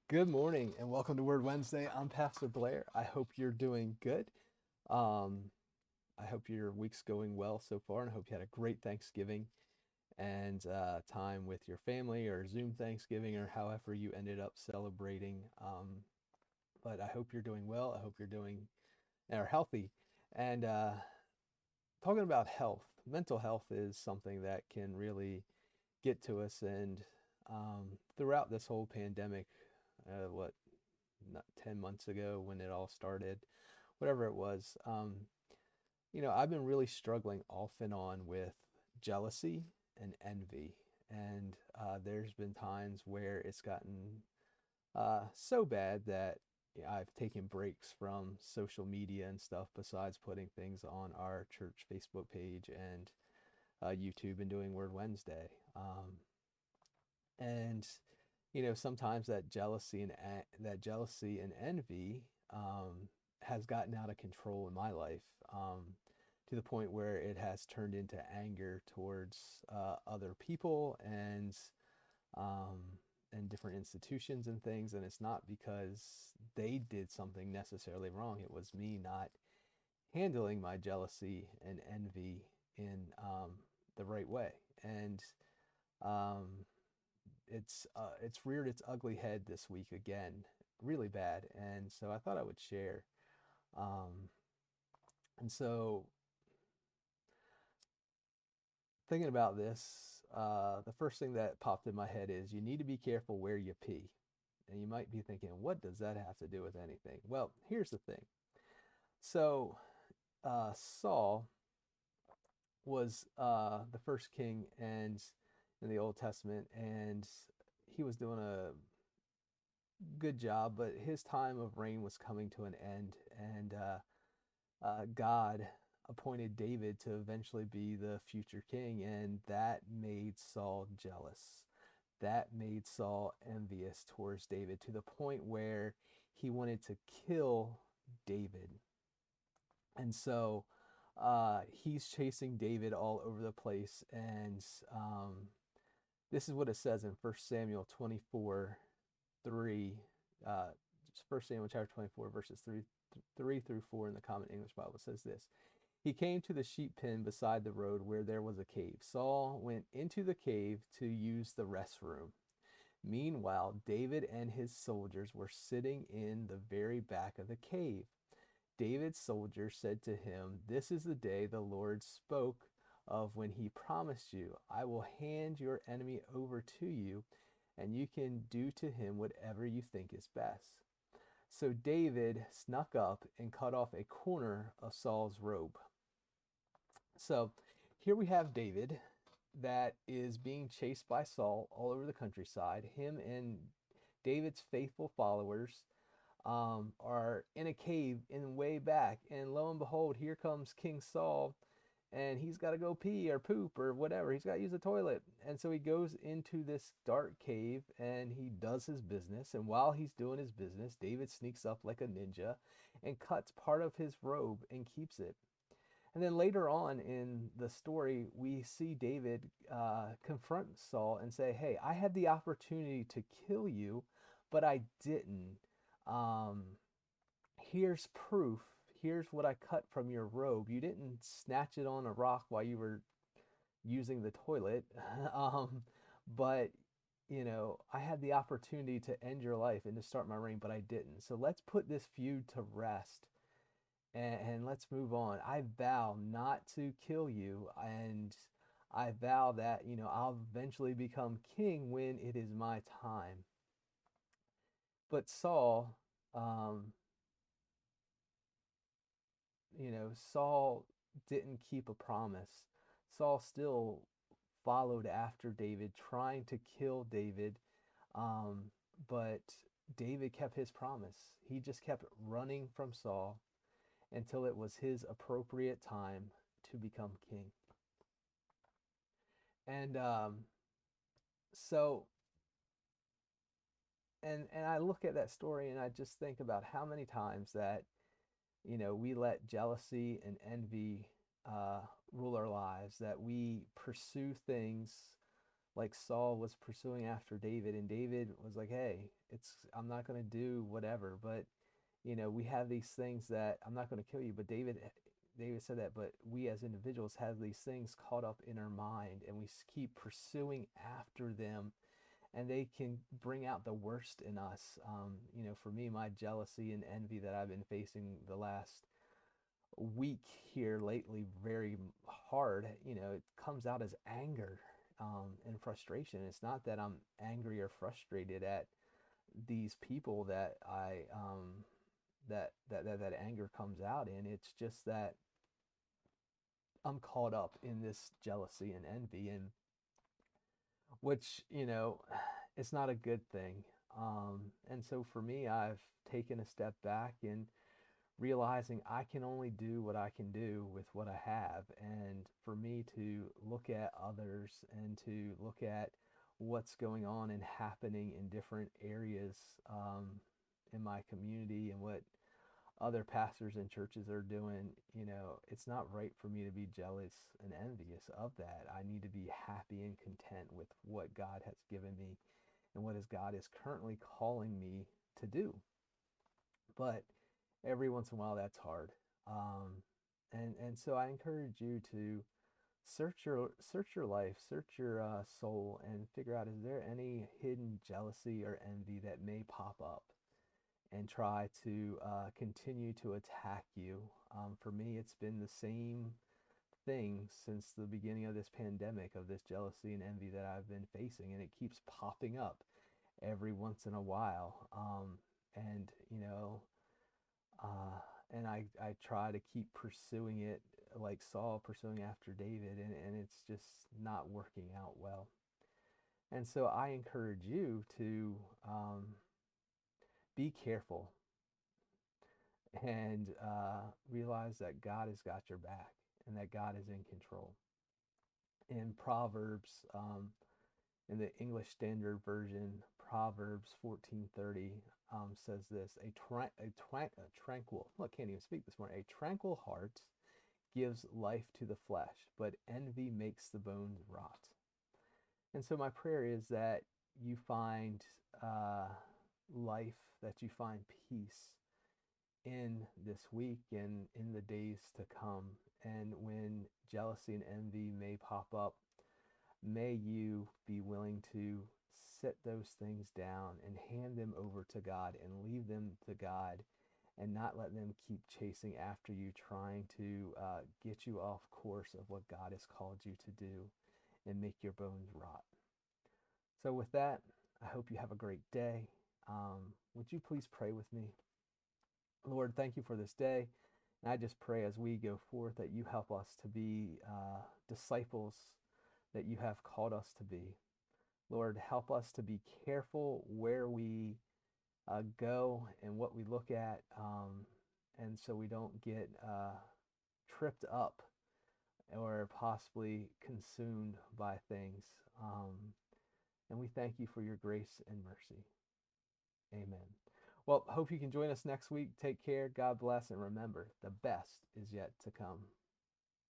Good morning and welcome to Word Wednesday. I'm Pastor Blair. I hope you're doing good. Um, I hope your week's going well so far, and I hope you had a great Thanksgiving and time with your family or Zoom Thanksgiving or however you ended up celebrating. But I hope you're doing well. I hope you're doing or healthy. And talking about health, mental health is something that can really get to us. And throughout this whole pandemic, what not 10 months ago when it all started, whatever it was. I've been really struggling off and on with jealousy and envy. And there's been times where it's gotten so bad that I've taken breaks from social media and stuff besides putting things on our church Facebook page and YouTube and doing Word Wednesday. And sometimes that jealousy and envy has gotten out of control in my life, to the point where it has turned into anger towards other people um, and different institutions and things. And it's not because they did something necessarily wrong. It was me not handling my jealousy and envy in the right way. And um, it's reared its ugly head this week again, really bad. And so I thought I would share. Um, and so thinking about this, the first thing that popped in my head is you need to be careful where you pee. And you might be thinking, what does that have to do with anything? Well, here's the thing. So Saul was the first king and in the Old Testament, and he was doing a good job, but his time of reign was coming to an end, and God appointed David to eventually be the future king, and that made Saul jealous. That made Saul envious towards David to the point where he wanted to kill David. And so he's chasing David all over the place. And this is what it says in 1 Samuel 24 3. Uh, 1 Samuel chapter 24, verses 3 through 4 in the Common English Bible says this. He came to the sheep pen beside the road where there was a cave. Saul went into the cave to use the restroom. Meanwhile, David and his soldiers were sitting in the very back of the cave. David's soldiers said to him, "This is the day the Lord spoke of when he promised you, 'I will hand your enemy over to you, and you can do to him whatever you think is best.'" So David snuck up and cut off a corner of Saul's robe. So here we have David that is being chased by Saul all over the countryside. Him and David's faithful followers are in a cave in way back. And lo and behold, here comes King Saul, and he's got to go pee or poop or whatever. He's got to use the toilet. And so he goes into this dark cave and he does his business. And while he's doing his business, David sneaks up like a ninja and cuts part of his robe and keeps it. And then later on in the story, we see David confront Saul and say, "Hey, I had the opportunity to kill you, but I didn't. Um, Here's proof. Here's what I cut from your robe. You didn't snatch it on a rock while you were using the toilet." um, but I had the opportunity to end your life and to start my reign, but I didn't. So let's put this feud to rest, and let's move on. I vow not to kill you, and I vow that, I'll eventually become king when it is my time. But Saul, um, Saul didn't keep a promise. Saul still followed after David, trying to kill David, um, but David kept his promise. He just kept running from Saul until it was his appropriate time to become king. And so, and I look at that story and I just think about how many times that we let jealousy and envy rule our lives, that we pursue things like Saul was pursuing after David, and David was like, hey, I'm not going to do whatever, but we have these things that I'm not going to kill you, but David said that, but we as individuals have these things caught up in our mind, and we keep pursuing after them, and they can bring out the worst in us. For me, my jealousy and envy that I've been facing the last week here lately very hard, it comes out as anger and frustration. It's not that I'm angry or frustrated at these people that I that anger comes out in. It's just that I'm caught up in this jealousy and envy, and which it's not a good thing. And so for me, I've taken a step back and realizing I can only do what I can do with what I have. And for me to look at others and to look at what's going on and happening in different areas in my community and what other pastors and churches are doing, it's not right for me to be jealous and envious of that. I need to be happy and content with what God has given me and what God is currently calling me to do. But every once in a while, that's hard. And so I encourage you to search your life, search your soul, and figure out, is there any hidden jealousy or envy that may pop up, and try to continue to attack you. For me, it's been the same thing since the beginning of this pandemic, of this jealousy and envy that I've been facing, and it keeps popping up every once in a while. And and I try to keep pursuing it like Saul pursuing after David, and it's just not working out well. And so I encourage you to be careful and realize that God has got your back and that God is in control. In Proverbs, in the English Standard Version, Proverbs 14:30 says this: a tranquil, look, can't even speak this morning. A tranquil heart gives life to the flesh, but envy makes the bones rot. And so my prayer is that you find life, that you find peace in this week and in the days to come. And when jealousy and envy may pop up, may you be willing to set those things down and hand them over to God and leave them to God, and not let them keep chasing after you, trying to get you off course of what God has called you to do and make your bones rot. So with that, I hope you have a great day. Would you please pray with me? Lord, thank you for this day. And I just pray as we go forth that you help us to be disciples that you have called us to be. Lord, help us to be careful where we go and what we look at, and so we don't get tripped up or possibly consumed by things. And we thank you for your grace and mercy. Amen. Well, hope you can join us next week. Take care. God bless. And remember, the best is yet to come.